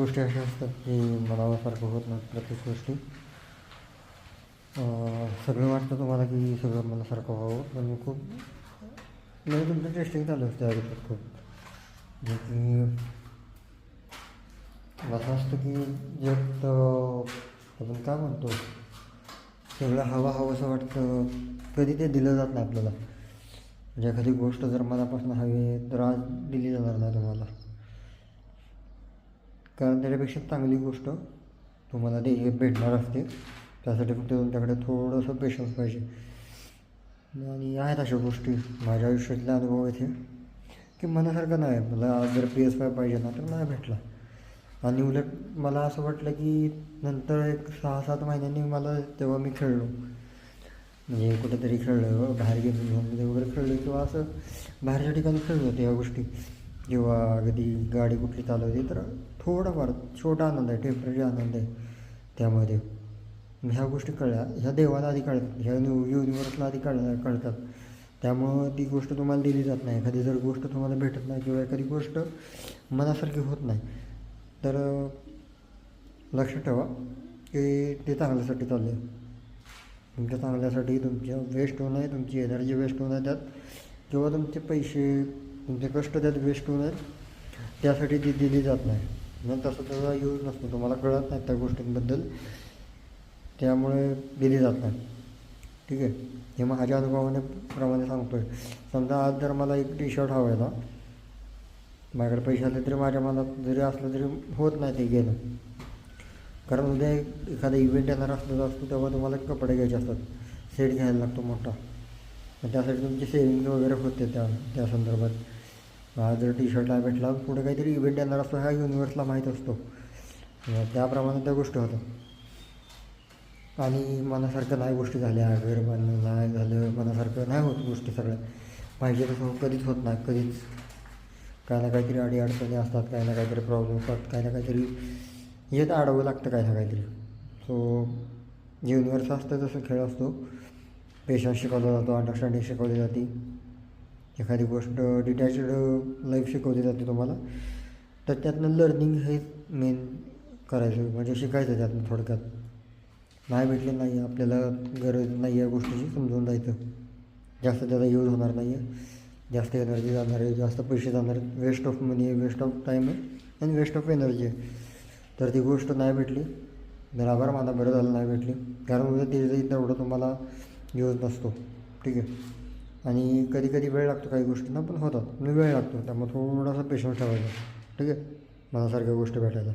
गोष्टी अशा असतात की मनासारखं होत नाहीत प्रत्येक गोष्टी. सगळं वाटतं तुम्हाला की सगळं मनासारखं व्हावं, पण खूप म्हणजे तुमचं टेस्टिंग चालू असते आयुष्यात खूप. जे की असं असतं की जग आपण काय म्हणतो, सगळं हवंसं वाटतं, कधी ते दिलं जात नाही आपल्याला. म्हणजे एखादी गोष्ट जर मनापासून हवी आहे तर आज दिली जाणार नाही तुम्हाला, कारण त्याच्यापेक्षा चांगली गोष्ट तुम्हाला ते भेटणार असते. त्यासाठी फक्त तुमच्याकडे थोडंसं पेशन्स पाहिजे. आणि आहेत अशा गोष्टी माझ्या आयुष्यातले अनुभव येथे की मनासारखं नाही, मला आज जर PS5 पाहिजे ना तर नाही भेटला. आणि उलट मला असं वाटलं की नंतर एक 6-7 महिन्यांनी मला, तेव्हा मी खेळलो, म्हणजे कुठेतरी खेळलो, बाहेर गेम झोनमध्ये वगैरे खेळलो किंवा असं बाहेरच्या ठिकाणी खेळलो होते ह्या गोष्टी, किंवा कधी गाडी कुठली चालवली तर थोडाफार छोटा आनंद आहे, टेम्पररी आनंद आहे त्यामध्ये. ह्या गोष्टी कळल्या, ह्या देवाला आधी कळतात, ह्या युनिवर्सला आधी कळतात. त्यामुळं ती गोष्ट तुम्हाला दिली जात नाही. एखादी जर गोष्ट तुम्हाला भेटत नाही किंवा एखादी गोष्ट मनासारखी होत नाही तर लक्षात ठेवा की ते चांगल्यासाठी चाललं आहे. तुमच्या चांगल्यासाठी, तुमच्या वेस्ट होऊ नये, तुमची एनर्जी वेस्ट होऊ नये त्यात, किंवा तुमचे पैसे, तुमचे कष्ट त्यात वेस्ट होऊ नयेत, त्यासाठी ती दिली जात नाही. मग तसं त्याचा यूज नसतो, तुम्हाला कळत नाही त्या गोष्टींबद्दल, त्यामुळे दिली जात नाही. ठीक आहे, हे माझ्या अनुभवाने प्रमाणे सांगतो आहे. समजा आज जर मला एक टी-शर्ट हवं आहे ना, माझ्याकडे पैसे आले तरी माझ्या मनात जरी असलं तरी होत नाही ते घेणं, कारण उद्या एखादा इव्हेंट येणार असतो तेव्हा तुम्हाला कपडे घ्यायचे असतात, सेट घ्यायला लागतो मोठा. मग त्यासाठी तुमची सेविंग वगैरे होते त्या संदर्भात. आज जर टी-शर्ट नाही भेटला, पुढे काहीतरी इव्हेंट येणार असतो, ह्या युनिवर्सला माहीत असतो, त्याप्रमाणे त्या गोष्टी होतात. आणि मनासारखं नाही गोष्टी झाल्या, घर बांधणं नाही झालं, मनासारखं नाही होत गोष्टी सगळ्या, पाहिजे तसं कधीच होत नाही, कधीच. काही ना काहीतरी अडीअडचणी असतात, काही ना काहीतरी प्रॉब्लेम असतात, काही ना काहीतरी येत अडवावं लागतं काही ना काहीतरी. सो युनिवर्स असतं तसं खेळ असतो. पेशन्स शिकवला जातो, अंडरस्टँडिंग शिकवली जाते, एखादी गोष्ट डिटॅच्ड लाईफ शिकवली जाते तुम्हाला. तर त्यातनं लर्निंग हे मेन करायचं, म्हणजे शिकायचं त्यातनं थोडक्यात. नाही भेटले नाही, आपल्याला गरज नाही या गोष्टीची, समजून जायचं. जास्त त्याचा यूज होणार नाही आहे, जास्त एनर्जी जाणार आहे, जास्त पैसे जाणार आहेत, वेस्ट ऑफ मनी आहे, वेस्ट ऑफ टाईम आहे आणि वेस्ट ऑफ एनर्जी आहे. तर ती गोष्ट नाही भेटली तर आभार माना, बरं झालं नाही भेटली, कारण उद्या ते तेवढं तुम्हाला यूज नसतो. ठीक आहे, आणि कधी कधी वेळ लागतो काही गोष्टींना, पण होतात, वेळ लागतो, त्यामुळे थोडासा पेशन्स ठेवायचा. ठीक आहे, मनासारख्या गोष्टी भेटायला.